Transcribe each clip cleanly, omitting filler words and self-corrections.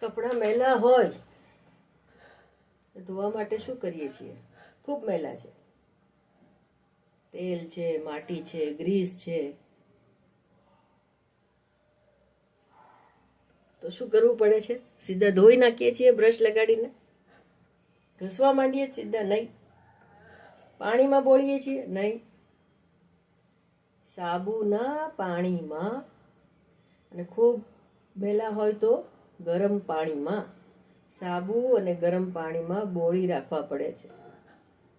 કપડાં મેલા હોય ધોવા માટે શું કરીએ છીએ? ખૂબ મેલા છે, તેલ છે, માટી છે, ગ્રીસ છે, તો શું કરવું પડે છે? સીધા ધોઈ નાખીએ છીએ બ્રશ લગાડીને, ઘસવા માંડીએ સીધા? નહીં. પાણીમાં બોળીએ છીએ? નહીં. સાબુના પાણીમાં, અને ખૂબ મેલા હોય તો ગરમ પાણીમાં, સાબુ અને ગરમ પાણીમાં બોળી રાખવા પડે છે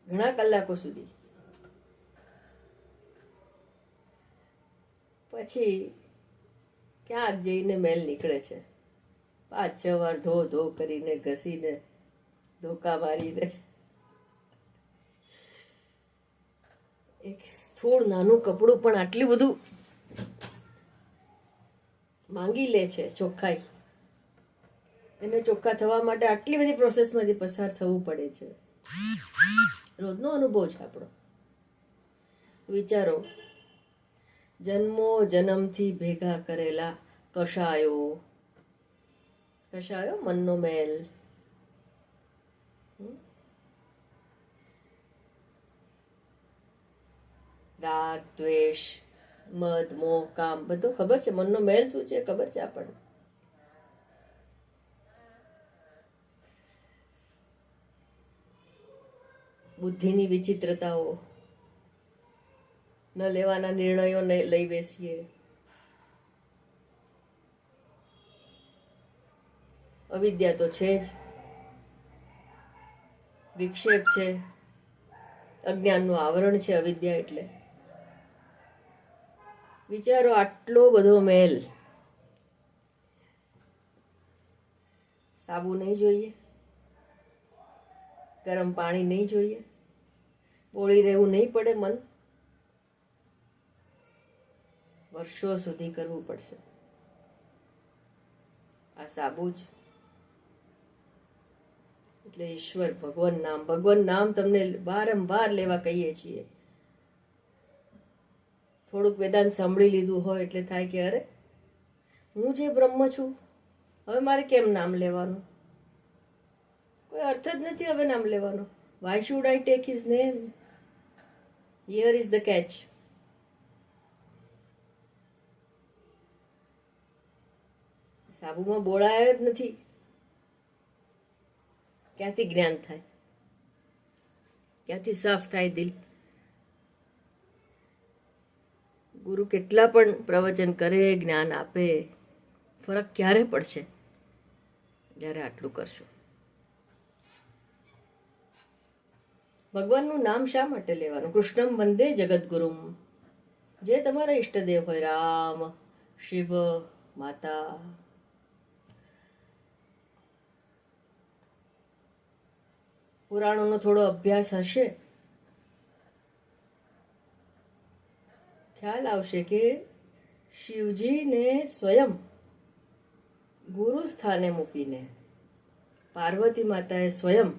ઘણા કલાકો સુધી. પછી ક્યાંક જઈને મેલ નીકળે છે. 5-6 વાર ધો કરીને, ઘસીને, ધોકા મારીને એક થોડું નાનું કપડું પણ આટલું બધું માંગી લે છે ચોખ્ખાઈ. એને ચોખ્ખા થવા માટે આટલી બધી પ્રોસેસમાંથી પસાર થવું પડે છે. રોજનો અનુભવ છે આપણો. વિચારો, જન્મો જન્મથી ભેગા કરેલા કષાયો, મનનો મેલ, રાગ, દ્વેષ, મદ, મોહ, કામ, બધું ખબર છે. મનનો મેલ શું છે ખબર છે આપણને. બુદ્ધિની વિચિત્રતાઓ, ન લેવાના નિર્ણયો લઈ બેસીએ, અવિદ્યા તો છે જ, વિક્ષેપ છે, અજ્ઞાનનું આવરણ છે અવિદ્યા એટલે. વિચારો, આટલો બધો મેલ. સાબુ નહીં જોઈએ, ગરમ પાણી નહીં જોઈએ, બોળી રહેવું નહીં પડે મન. વર્ષો સુધી કરવું પડશે. આ સાબુ જ એટલે ઈશ્વર, ભગવાન નામ તમને વારંવાર લેવા કહીએ છીએ. થોડુંક વેદાંત સાંભળી લીધું હોય એટલે થાય કે અરે, હું જે બ્રહ્મ છું, હવે મારે કેમ નામ લેવાનું? કોઈ અર્થ જ નથી હવે નામ લેવાનો. Why should I take his name? Here is the catch. સાબુમાં બોળાય જ નથી. ક્યાંથી જ્ઞાન થાય? ક્યાંથી સાફ થાય દિલ? ગુરુ કેટલા પણ પ્રવચન કરે, જ્ઞાન આપે, ફરક ક્યારે પડશે? જ્યારે આટલું કરશું. ભગવાનનું નામ શા માટે લેવાનું? કૃષ્ણમ વંદે જગદગુરુમ. જે તમારા ઈષ્ટદેવ હોય, રામ, શિવ, માતા, પુરાણોનો થોડો અભ્યાસ હશે, ખ્યાલ આવશે કે શિવજીને સ્વયં ગુરુ સ્થાને મૂકીને પાર્વતી માતાએ સ્વયં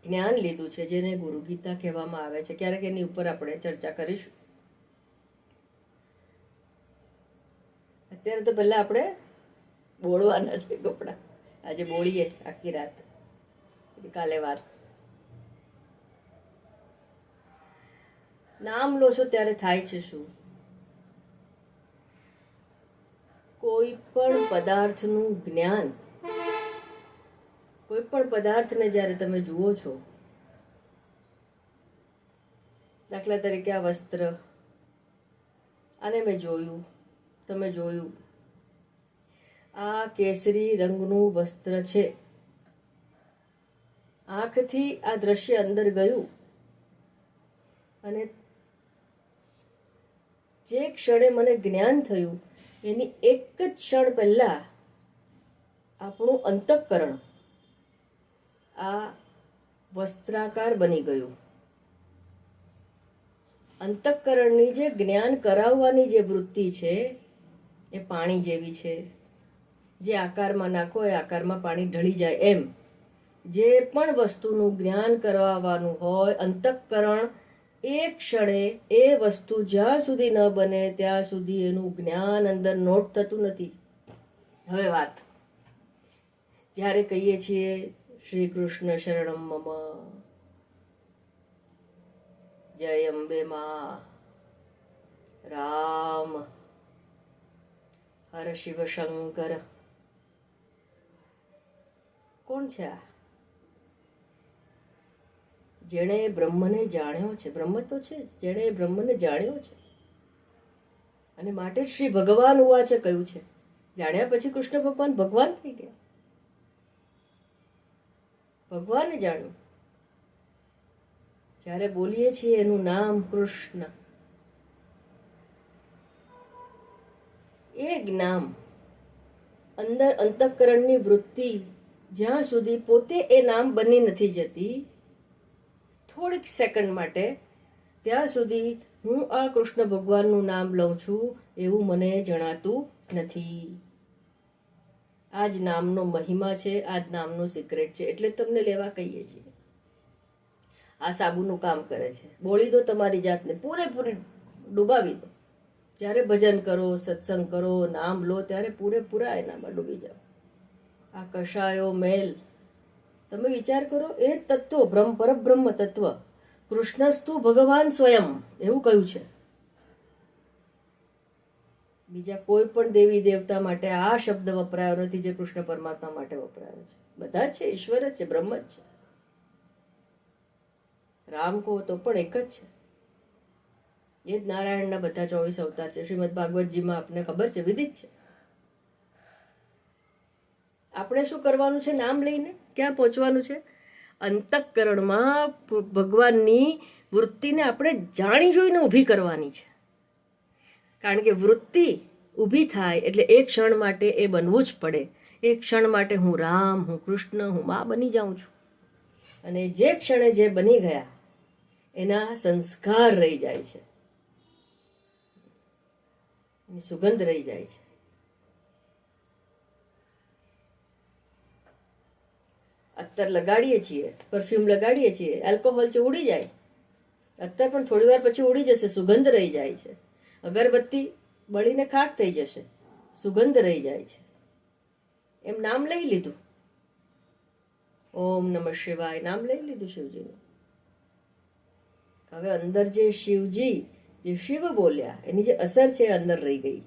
જ્ઞાન લીધું છે, જેને ગુરુ ગીતા કહેવામાં આવે છે. ક્યારેક એની ઉપર આપણે ચર્ચા કરીશું. અત્યારે તો પહેલા આપણે બોળવાના છે કપડા. આજે બોળીએ આખી રાત, કાલે વાત. નામ લો છો ત્યારે થાય છે શું? કોઈ પણ પદાર્થનું જ્ઞાન, કોઈ પણ પદાર્થને જ્યારે તમે જુઓ છો, દાખલા તરીકે આ વસ્ત્ર, આને મેં જોયું, તમે જોયું, આ કેસરી રંગનું વસ્ત્ર છે. આંખથી આ દ્રશ્ય અંદર ગયું, અને જે ક્ષણે મને જ્ઞાન થયું એની એક જ ક્ષણ પહેલા આપણું અંતઃકરણ આ વસ્ત્રાકાર બની ગયું. અંતઃકરણની જે જ્ઞાન કરાવવાની જે વૃત્તિ છે એ પાણી જેવી છે. જે આકારમાં નાખો એ આકારમાં પાણી ઢળી જાય એમ જે પણ વસ્તુનું જ્ઞાન કરાવવાનું હોય, અંતઃકરણ એ ક્ષણે એ વસ્તુ જ્યાં સુધી ન બને ત્યાં સુધી એનું જ્ઞાન અંદર નોટ થતું નથી. હવે વાત, જ્યારે કહીએ છીએ શ્રી કૃષ્ણ શરણમ મમ, જય અંબે માં, રામ, હર શિવ શંકર, કોણ છે આ? જેણે બ્રહ્મને જાણ્યો છે. બ્રહ્મ તો છે જ, જેણે બ્રહ્મને જાણ્યો છે. અને માટે જ શ્રી ભગવાન ઉવાચે કહ્યું છે. જાણ્યા પછી કૃષ્ણ ભગવાન ભગવાન થઈ ગયા. ભગવાને જાણ્યું. જ્યારે બોલીએ છીએ એનું નામ કૃષ્ણ, એ જ્ઞાન અંદર અંતઃકરણની વૃત્તિ જ્યાં સુધી પોતે એ નામ બની નથી જતી, થોડીક સેકન્ડ માટે, ત્યાં સુધી હું આ કૃષ્ણ ભગવાનનું નામ લઉં છું એવું મને જણાતું નથી. આ જ નામનો મહિમા છે, આ જ નામનો સિક્રેટ છે. એટલે તમને લેવા કહીએ છીએ. આ સાબુનું કામ કરે છે. બોળી દો તમારી જાતને, પૂરેપૂરી ડૂબાવી દો. જ્યારે ભજન કરો, સત્સંગ કરો, નામ લો, ત્યારે પૂરેપૂરા એનામાં ડૂબી જાઓ. આ કષાયો મેલ, તમે વિચાર કરો, એ તત્વ પરબ્રહ્મ તત્વ, કૃષ્ણસ્તુ ભગવાન સ્વયં એવું કહ્યું છે. બીજા કોઈ પણ દેવી દેવતા માટે આ શબ્દ વપરાયો નથી જે કૃષ્ણ પરમાત્મા માટે વપરાયો છે. બધા જ છે, ઈશ્વર જ છે, બ્રહ્મ જ છે. રામ કહો તો પણ એક જ છે. એ જ નારાયણના બધા 24 અવતાર છે. શ્રીમદ ભાગવતજીમાં આપને ખબર છે, વિદિત છે. આપણે શું કરવાનું છે? નામ લઈને ક્યાં પહોંચવાનું છે? અંતઃકરણમાં ભગવાનની વૃત્તિને આપણે જાણી જોઈને ઊભી કરવાની છે. કારણ કે વૃત્તિ ઊભી થાય એટલે એક ક્ષણ માટે એ બનવું જ પડે. એક ક્ષણ માટે હું રામ, હું કૃષ્ણ, હું મા બની જાઉં છું. અને જે ક્ષણે જે બની ગયા એના સંસ્કાર રહી જાય છે, સુગંધ રહી જાય છે. અત્તર લગાડીએ છીએ, પરફ્યુમ લગાડીએ છીએ, આલ્કોહોલ છે ઉડી જાય. અત્તર પણ થોડી વાર પછી ઉડી જશે, સુગંધ રહી જાય છે. અગરબત્તી બળીને ખાક થઈ જશે, સુગંધ રહી જાય છે. એમ નામ લઈ લીધું, ઓમ નમઃ શિવાય નામ લઈ લીધું શિવજીનું. હવે અંદર જે શિવજી, જે શિવ બોલ્યા, એની જે અસર છે અંદર રહી ગઈ.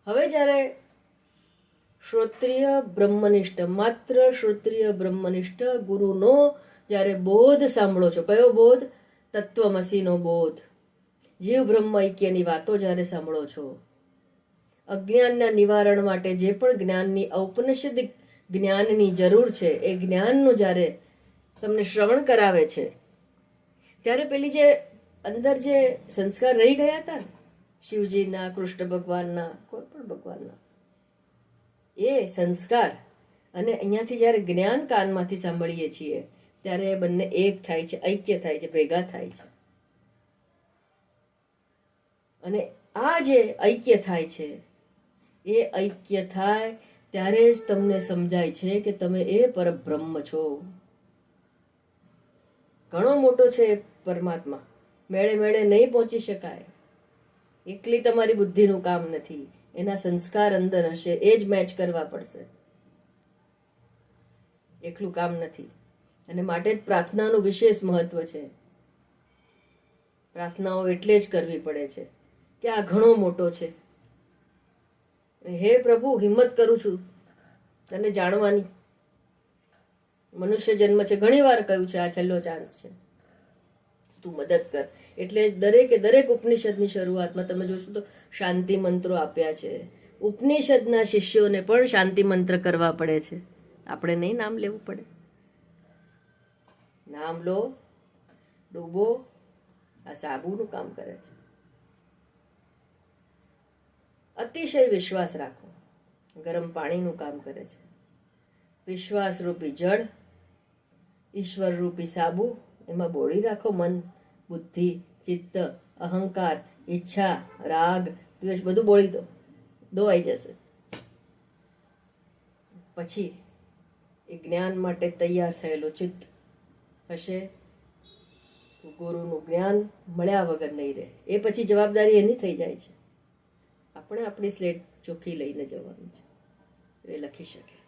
હવે જ્યારે શ્રોત્રિય બ્રહ્મનિષ્ઠ, માત્ર શ્રોત્રિય બ્રહ્મનિષ્ઠ ગુરુનો જ્યારે બોધ સાંભળો છો, કયો બોધ? તત્વમસીનો બોધ. જીવ બ્રહ્મ ઐક્યની વાતો જ્યારે સાંભળો છો, અજ્ઞાનના નિવારણ માટે જે પણ જ્ઞાનની ઔપનિષદિક જ્ઞાનની જરૂર છે, એ જ્ઞાનનું જ્યારે તમને શ્રવણ કરાવે છે, ત્યારે પેલી જે અંદર જે સંસ્કાર રહી ગયા હતા ને, શિવજીના, કૃષ્ણ ભગવાનના, કોઈ પણ ભગવાનના, એ સંસ્કાર અને અહીંયાથી જ્યારે જ્ઞાન કાનમાંથી સાંભળીએ છીએ ત્યારે એ બંને એક થાય છે, ઐક્ય થાય છે, ભેગા થાય છે. અને આ જે ઐક્ય થાય છે, એ ઐક્ય થાય ત્યારે જ તમને સમજાય છે કે તમે એ પરબ્રહ્મ છો. ઘણો મોટો છે પરમાત્મા, મેળે મેળે નહીં પહોંચી શકાય. એકલી તમારી બુદ્ધિનું કામ નથી, એના સંસ્કાર અંદર હશે, એ જ મેચ કરવા પડશે. એકલું કામ નથી. અને માટે જ પ્રાર્થનાનું વિશેષ મહત્વ છે. પ્રાર્થનાઓ એટલે જ કરવી પડે છે કે આ ઘણો મોટો છે. હે પ્રભુ, હિંમત કરું છું તને જાણવાની. મનુષ્ય જન્મ છે, ઘણી વાર કહ્યું છે, આ છેલ્લો ચાન્સ છે, તું મદદ કર. એટલે દરેકે દરેક ઉપનિષદની શરૂઆતમાં તમે જોશો તો શાંતિ મંત્રો આપ્યા છે. ઉપનિષદના શિષ્યોને પણ શાંતિ મંત્ર કરવા પડે છે. આપણે નહીં નામ લેવું પડે. નામ લો, ડૂબો, આ સાબુનું કામ કરે છે. અતિશય વિશ્વાસ રાખો, ગરમ પાણીનું કામ કરે છે. વિશ્વાસ રૂપી જળ, ઈશ્વર રૂપી સાબુ, એમાં બોળી રાખો મન, બુદ્ધિ, ચિત્ત, અહંકાર, ઈચ્છા, રાગ, દ્વેષ, બધું બોળી દો, ધોવાઈ જશે. પછી એ જ્ઞાન માટે તૈયાર થયેલું ચિત્ત હશે તો ગુરુનું જ્ઞાન મળ્યા વગર નહીં રહે. એ પછી જવાબદારી એની થઈ જાય છે. આપણે આપણી સ્લેટ ચોખ્ખી લઈને જવાનું છે, એ લખી શકે.